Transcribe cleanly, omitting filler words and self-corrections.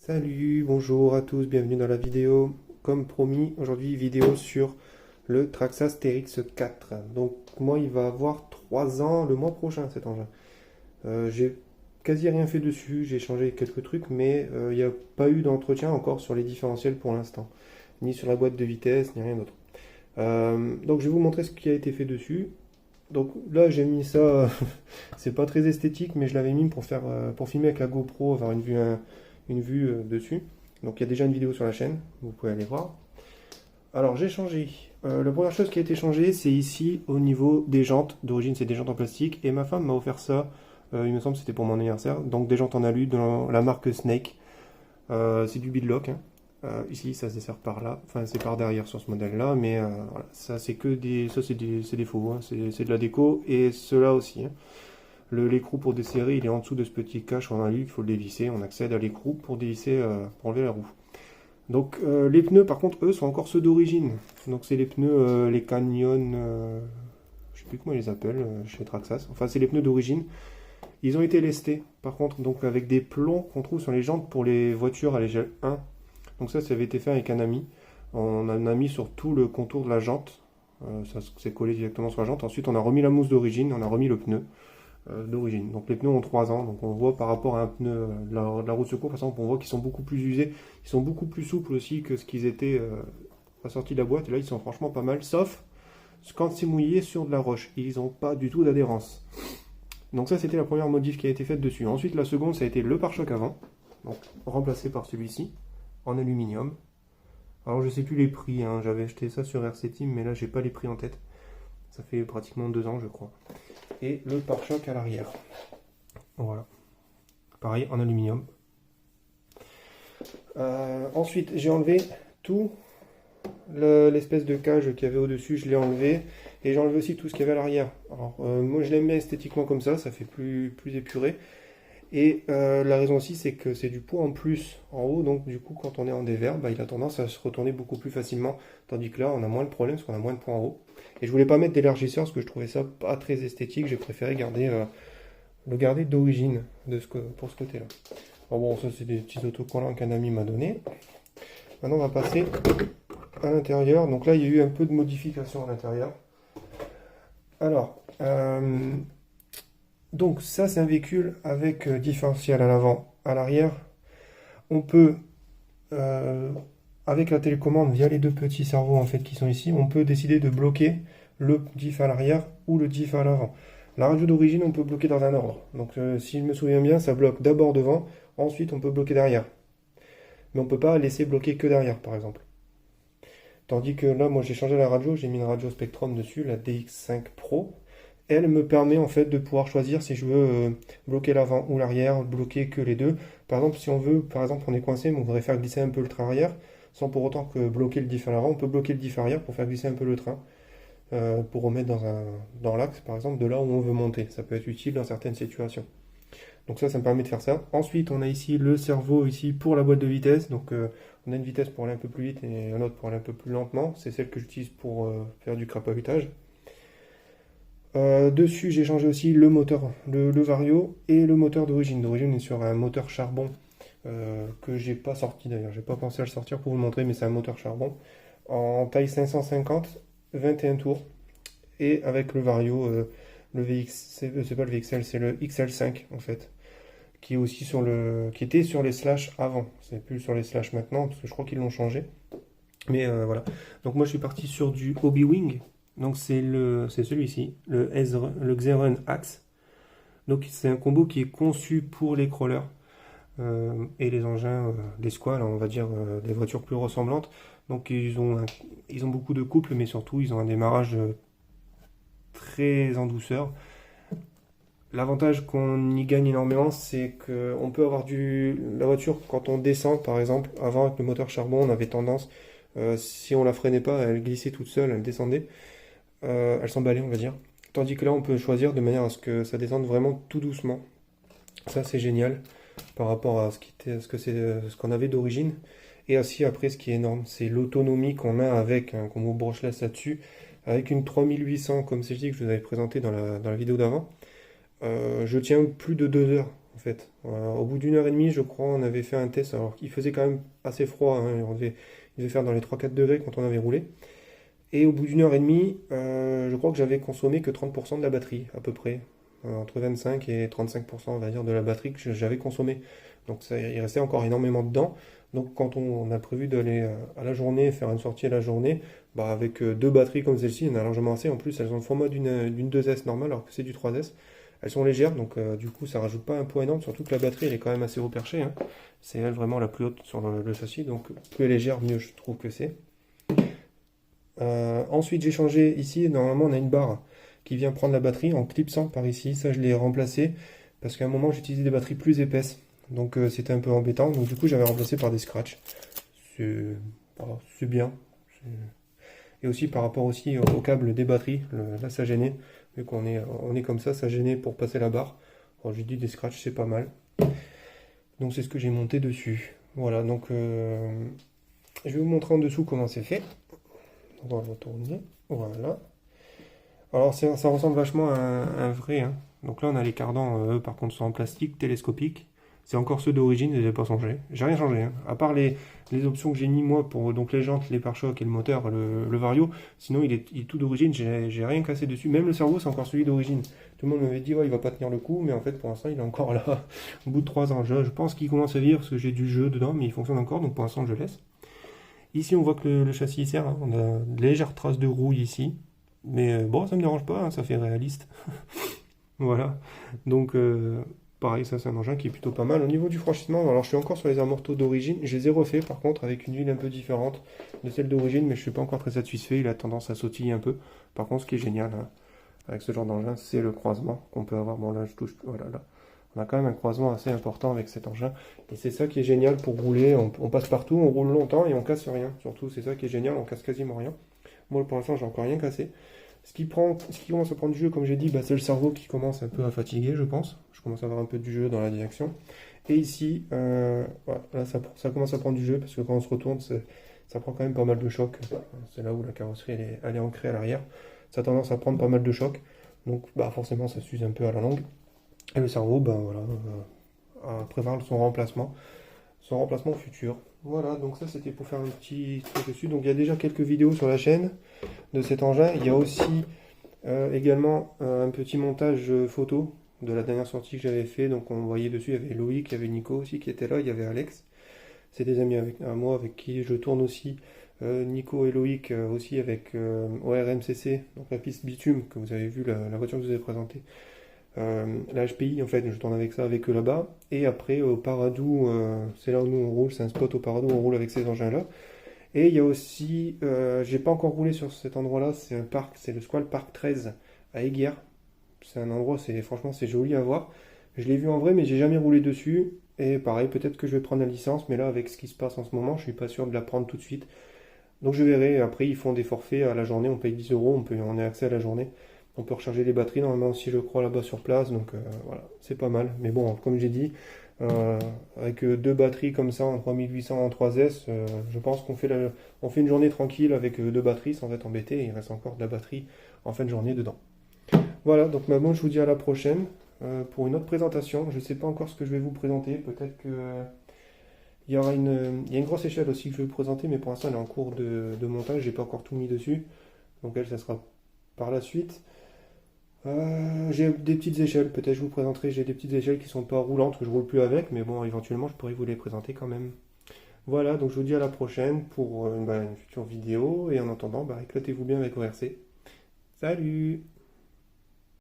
Salut, bonjour à tous, bienvenue dans la vidéo. Comme promis, aujourd'hui vidéo sur le Traxxas TRX 4. Donc moi il va avoir 3 ans le mois prochain cet engin. J'ai quasi rien fait dessus, j'ai changé quelques trucs, mais il n'y a pas eu d'entretien encore sur les différentiels pour l'instant. Ni sur la boîte de vitesse, ni rien d'autre. Donc je vais vous montrer ce qui a été fait dessus. Donc là j'ai mis ça, c'est pas très esthétique, mais je l'avais mis pour filmer avec la GoPro, avoir une vue dessus. Donc il y a déjà une vidéo sur la chaîne, vous pouvez aller voir. Alors j'ai changé. La première chose qui a été changée, c'est ici au niveau des jantes. D'origine c'est des jantes en plastique et ma femme m'a offert ça. Il me semble que c'était pour mon anniversaire. Donc des jantes en alu de la marque Snake. C'est du beadlock, hein. Ici ça se sert par là, enfin c'est par derrière sur ce modèle là, mais voilà, ça c'est que ça c'est des faux, hein. C'est de la déco et cela aussi, hein. L'écrou pour desserrer, il est en dessous de ce petit cache en alu, il faut le dévisser. On accède à l'écrou pour dévisser, pour enlever la roue. Donc les pneus, par contre, eux, sont encore ceux d'origine. Donc c'est les pneus, les Canyon, je sais plus comment ils les appellent chez Traxxas. Enfin, c'est les pneus d'origine. Ils ont été lestés, par contre, donc avec des plombs qu'on trouve sur les jantes pour les voitures à l'échelle 1. Donc ça avait été fait avec un ami. On en a mis sur tout le contour de la jante. Ça s'est collé directement sur la jante. Ensuite, on a remis la mousse d'origine, on a remis le pneu d'origine. Donc les pneus ont 3 ans, donc on voit par rapport à un pneu de la roue de secours, par exemple, on voit qu'ils sont beaucoup plus usés, ils sont beaucoup plus souples aussi que ce qu'ils étaient à la sortie de la boîte, et là ils sont franchement pas mal, sauf quand c'est mouillé sur de la roche, ils n'ont pas du tout d'adhérence. Donc ça c'était la première modif qui a été faite dessus. Ensuite la seconde ça a été le pare-choc avant, donc remplacé par celui-ci, en aluminium. Alors je sais plus les prix, hein. J'avais acheté ça sur RC Team, mais là j'ai pas les prix en tête. Ça fait pratiquement 2 ans je crois. Et le pare-choc à l'arrière. Voilà. Pareil en aluminium. Ensuite, j'ai enlevé tout l'espèce de cage qu'il y avait au-dessus, je l'ai enlevé. Et j'ai enlevé aussi tout ce qu'il y avait à l'arrière. Alors, moi je l'aime bien esthétiquement comme ça fait plus épuré. Et la raison aussi, c'est que c'est du poids en plus en haut, donc du coup, quand on est en dévers, bah, il a tendance à se retourner beaucoup plus facilement. Tandis que là, on a moins de problème parce qu'on a moins de poids en haut. Et je voulais pas mettre d'élargisseur parce que je trouvais ça pas très esthétique. J'ai préféré le garder d'origine pour ce côté-là. Bon, ça c'est des petits autocollants qu'un ami m'a donné. Maintenant, on va passer à l'intérieur. Donc là, il y a eu un peu de modification à l'intérieur. Alors, donc ça c'est un véhicule avec différentiel à l'avant, à l'arrière. On peut, euh, avec la télécommande via les deux petits cerveaux en fait qui sont ici, on peut décider de bloquer le diff à l'arrière ou le diff à l'avant. La radio d'origine on peut bloquer dans un ordre. Donc si je me souviens bien, ça bloque d'abord devant, ensuite on peut bloquer derrière. Mais on peut pas laisser bloquer que derrière par exemple. Tandis que là moi j'ai changé la radio, j'ai mis une radio Spectrum dessus, la DX5 Pro. Elle me permet en fait de pouvoir choisir si je veux bloquer l'avant ou l'arrière, bloquer que les deux. Par exemple, si on veut, par exemple, on est coincé, mais on voudrait faire glisser un peu le train arrière, sans pour autant que bloquer le diff à l'avant, on peut bloquer le diff arrière pour faire glisser un peu le train, pour remettre dans l'axe, par exemple, de là où on veut monter. Ça peut être utile dans certaines situations. Donc ça me permet de faire ça. Ensuite, on a ici le cerveau ici pour la boîte de vitesse. Donc on a une vitesse pour aller un peu plus vite et une autre pour aller un peu plus lentement. C'est celle que j'utilise pour faire du crapahutage. Dessus, j'ai changé aussi le moteur, le Vario et le moteur d'origine. D'origine, on est sur un moteur charbon que j'ai pas sorti d'ailleurs. J'ai pas pensé à le sortir pour vous le montrer, mais c'est un moteur charbon en taille 550, 21 tours et avec le Vario, le VX, c'est pas le VXL, c'est le XL5 en fait, qui était sur les slash avant. C'est plus sur les slash maintenant parce que je crois qu'ils l'ont changé. Mais voilà. Donc moi, je suis parti sur du Hobby-Wing. Donc c'est celui-ci, le Xerun Axe. Donc c'est un combo qui est conçu pour les crawlers et les engins, les squales, on va dire, des voitures plus ressemblantes. Donc ils ont beaucoup de couple, mais surtout ils ont un démarrage très en douceur. L'avantage qu'on y gagne énormément, c'est qu'on peut avoir la voiture quand on descend, par exemple, avant avec le moteur charbon, on avait tendance, si on la freinait pas, elle glissait toute seule, elle descendait. Elle s'emballait, on va dire. Tandis que là, on peut choisir de manière à ce que ça descende vraiment tout doucement. Ça, c'est génial par rapport à ce qu'on avait d'origine. Et aussi, après, ce qui est énorme, c'est l'autonomie qu'on a avec un combo brushless là-dessus. Avec une 3800, comme c'est dit que je vous avais présenté dans la vidéo d'avant. Je tiens plus de 2 heures en fait. Au bout d'une heure et demie, je crois, on avait fait un test, alors qu'il faisait quand même assez froid, hein, il devait faire dans les 3-4 degrés quand on avait roulé. Et au bout d'une heure et demie, je crois que j'avais consommé que 30% de la batterie, à peu près. Entre 25 et 35%, on va dire, de la batterie que j'avais consommée. Donc ça, il restait encore énormément dedans. Donc quand on a prévu d'aller à la journée, faire une sortie à la journée, bah avec deux batteries comme celle-ci, on a largement assez. En plus, elles ont le format d'une 2S normale, alors que c'est du 3S. Elles sont légères, donc du coup, ça rajoute pas un poids énorme, surtout que la batterie, elle est quand même assez haut perchée, hein. C'est elle vraiment la plus haute sur le châssis, donc plus elle est légère, mieux je trouve que c'est. Ensuite, j'ai changé ici. Normalement, on a une barre qui vient prendre la batterie en clipsant par ici. Ça, je l'ai remplacé parce qu'à un moment, j'utilisais des batteries plus épaisses. Donc, c'était un peu embêtant. Donc, du coup, j'avais remplacé par des scratchs. C'est voilà, c'est bien. Et aussi par rapport aussi au câble des batteries. Là, ça gênait. Vu on est comme ça gênait pour passer la barre. Alors, j'ai dit des scratchs, c'est pas mal. Donc, c'est ce que j'ai monté dessus. Voilà, donc je vais vous montrer en dessous comment c'est fait. On va le retourner. Voilà. Alors ça ressemble vachement à un vrai, hein. Donc là on a les cardans, eux par contre sont en plastique télescopique. C'est encore ceux d'origine, je n'ai pas changé. J'ai rien changé, hein. À part les options que j'ai mis moi pour donc les jantes, les pare-chocs et le moteur, le Vario. Sinon il est tout d'origine, j'ai rien cassé dessus. Même le cerveau c'est encore celui d'origine. Tout le monde m'avait dit ouais il va pas tenir le coup, mais en fait pour l'instant il est encore là. Au bout de 3 ans, je pense qu'il commence à vivre parce que j'ai du jeu dedans, mais il fonctionne encore, donc pour l'instant je laisse. Ici, on voit que le châssis sert, hein. On a de légères traces de rouille ici. Mais bon, ça me dérange pas, hein, ça fait réaliste. Voilà. Donc, pareil, ça c'est un engin qui est plutôt pas mal. Au niveau du franchissement, alors je suis encore sur les amortos d'origine. Je les ai refaits par contre avec une huile un peu différente de celle d'origine, mais je suis pas encore très satisfait. Il a tendance à sautiller un peu. Par contre, ce qui est génial, hein, avec ce genre d'engin, c'est le croisement qu'on peut avoir. Bon, là, je touche. Voilà, là. On a quand même un croisement assez important avec cet engin. Et c'est ça qui est génial pour rouler. On passe partout, on roule longtemps et on casse rien. Surtout, c'est ça qui est génial, on casse quasiment rien. Moi, pour l'instant, j'ai encore rien cassé. Ce qui commence à prendre du jeu, comme j'ai dit, bah, c'est le cerveau qui commence un peu à fatiguer, je pense. Je commence à avoir un peu du jeu dans la direction. Et ici, voilà, là, ça commence à prendre du jeu parce que quand on se retourne, ça prend quand même pas mal de chocs. C'est là où la carrosserie elle est ancrée à l'arrière. Ça a tendance à prendre pas mal de chocs. Donc, bah, forcément, ça s'use un peu à la longue. Et le cerveau, ben voilà, prépare son remplacement futur. Voilà, donc ça c'était pour faire un petit truc dessus. Donc il y a déjà quelques vidéos sur la chaîne de cet engin. Il y a aussi également un petit montage photo de la dernière sortie que j'avais fait. Donc on voyait dessus, il y avait Loïc, il y avait Nico aussi qui était là, il y avait Alex. C'est des amis à moi avec qui je tourne aussi. Nico et Loïc aussi avec ORMCC, donc la piste bitume que vous avez vu, la voiture que je vous ai présentée. La HPI, en fait, je tourne avec ça avec eux là-bas. Et après, au Paradou, c'est là où nous on roule, c'est un spot au Paradou, on roule avec ces engins-là. Et il y a aussi, j'ai pas encore roulé sur cet endroit-là, c'est un parc, c'est le Squall Park 13 à Aiguière. C'est un endroit, franchement, c'est joli à voir. Je l'ai vu en vrai, mais j'ai jamais roulé dessus. Et pareil, peut-être que je vais prendre la licence, mais là, avec ce qui se passe en ce moment, je suis pas sûr de la prendre tout de suite. Donc je verrai. Après, ils font des forfaits à la journée, on paye 10 euros, on a accès à la journée. On peut recharger les batteries normalement aussi, je crois, là-bas sur place. Donc voilà, c'est pas mal. Mais bon, comme j'ai dit, avec deux batteries comme ça en 3800 en 3S, je pense on fait une journée tranquille avec deux batteries sans être embêté. Il reste encore de la batterie en fin de journée dedans. Voilà, donc maintenant je vous dis à la prochaine pour une autre présentation. Je ne sais pas encore ce que je vais vous présenter. Peut-être que il y a une grosse échelle aussi que je vais vous présenter, mais pour l'instant elle est en cours de montage. J'ai pas encore tout mis dessus. Donc elle, ça sera par la suite. J'ai des petites échelles, peut-être je vous présenterai, j'ai des petites échelles qui sont pas roulantes, que je roule plus avec, mais bon, éventuellement je pourrais vous les présenter quand même. Voilà, donc je vous dis à la prochaine pour une future vidéo, et en attendant, éclatez-vous bien avec ORC. Salut!